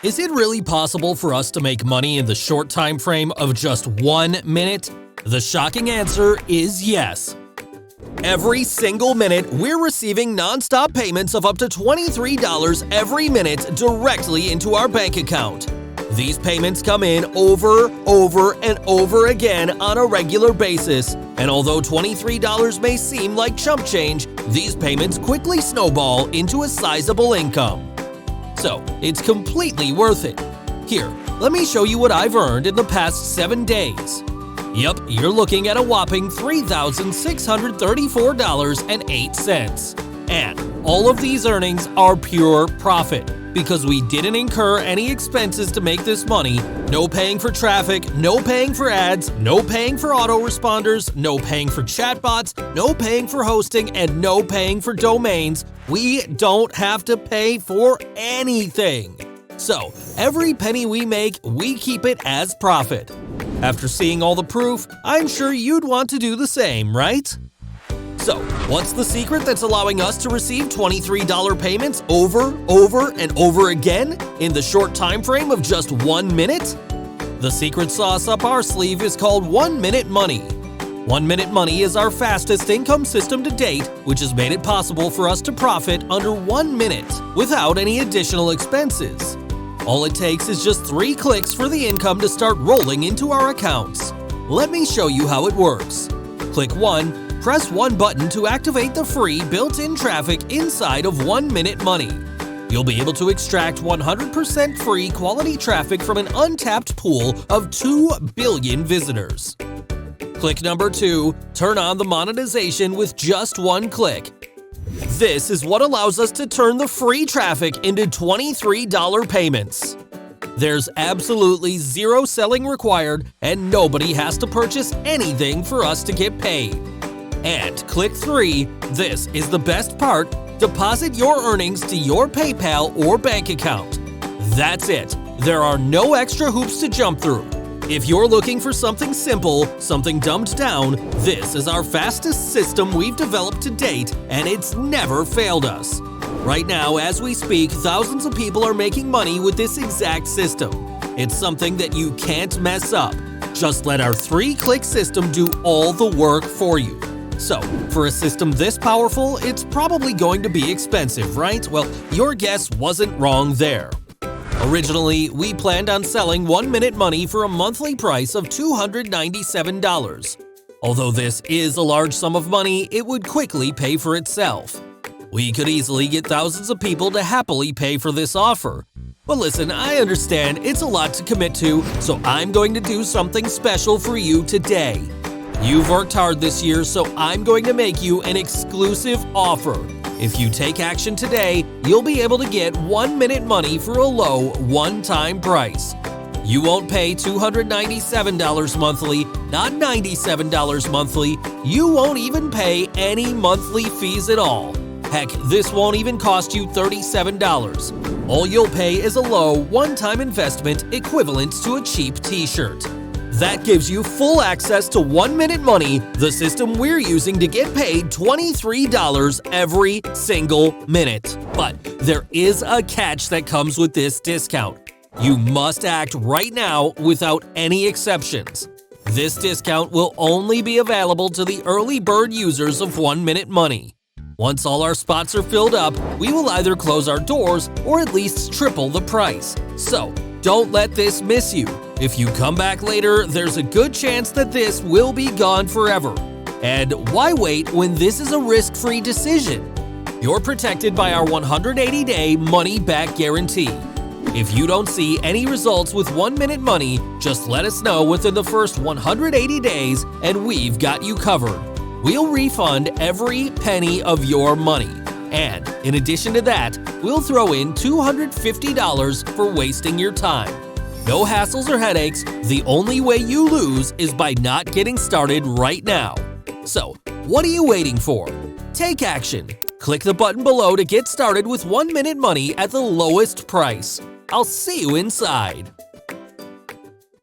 Is it really possible for us to make money in the short time frame of just 1 minute? The shocking answer is yes. Every single minute, we're receiving non-stop payments of up to $23 every minute directly into our bank account. These payments come in over and over again on a regular basis, and although $23 may seem like chump change, these payments quickly snowball into a sizable income. So, it's completely worth it. Here, let me show you what I've earned in the past 7 days. Yep, you're looking at a whopping $3,634.08. And all of these earnings are pure profit, because we didn't incur any expenses to make this money. No paying for traffic, no paying for ads, no paying for autoresponders, no paying for chatbots, no paying for hosting, and no paying for domains. We don't have to pay for anything. So, every penny we make, we keep it as profit. After seeing all the proof, I'm sure you'd want to do the same, right? So, what's the secret that's allowing us to receive $23 payments over and over again in the short time frame of just 1 minute? The secret sauce up our sleeve is called OneMinuteMoney. OneMinuteMoney is our fastest income system to date, which has made it possible for us to profit under 1 minute without any additional expenses. All it takes is just 3 clicks for the income to start rolling into our accounts. Let me show you how it works. Click 1. Press 1 button to activate the free built-in traffic inside of OneMinuteMoney. You'll be able to extract 100% free quality traffic from an untapped pool of 2 billion visitors. Click number 2, turn on the monetization with just 1 click. This is what allows us to turn the free traffic into $23 payments. There's absolutely zero selling required, and nobody has to purchase anything for us to get paid. And click 3, this is the best part, deposit your earnings to your PayPal or bank account. That's it. There are no extra hoops to jump through. If you're looking for something simple, something dumbed down, this is our fastest system we've developed to date, and it's never failed us. Right now, as we speak, thousands of people are making money with this exact system. It's something that you can't mess up. Just let our 3-click system do all the work for you. So, for a system this powerful, it's probably going to be expensive, right? Well, your guess wasn't wrong there. Originally, we planned on selling OneMinuteMoney for a monthly price of $297. Although this is a large sum of money, it would quickly pay for itself. We could easily get thousands of people to happily pay for this offer. But listen, I understand it's a lot to commit to, so I'm going to do something special for you today. You've worked hard this year, so I'm going to make you an exclusive offer. If you take action today, you'll be able to get OneMinuteMoney for a low, one-time price. You won't pay $297 monthly, not $97 monthly. You won't even pay any monthly fees at all. Heck, this won't even cost you $37. All you'll pay is a low, one-time investment equivalent to a cheap t-shirt. That gives you full access to OneMinuteMoney, the system we're using to get paid $23 every single minute. But there is a catch that comes with this discount. You must act right now without any exceptions. This discount will only be available to the early bird users of OneMinuteMoney. Once all our spots are filled up, we will either close our doors or at least triple the price. So, don't let this miss you. If you come back later, there's a good chance that this will be gone forever. And why wait when this is a risk-free decision? You're protected by our 180-day money-back guarantee. If you don't see any results with OneMinuteMoney, just let us know within the first 180 days and we've got you covered. We'll refund every penny of your money. And in addition to that, we'll throw in $250 for wasting your time. No hassles or headaches. The only way you lose is by not getting started right now. So, what are you waiting for? Take action. Click the button below to get started with OneMinuteMoney at the lowest price. I'll see you inside.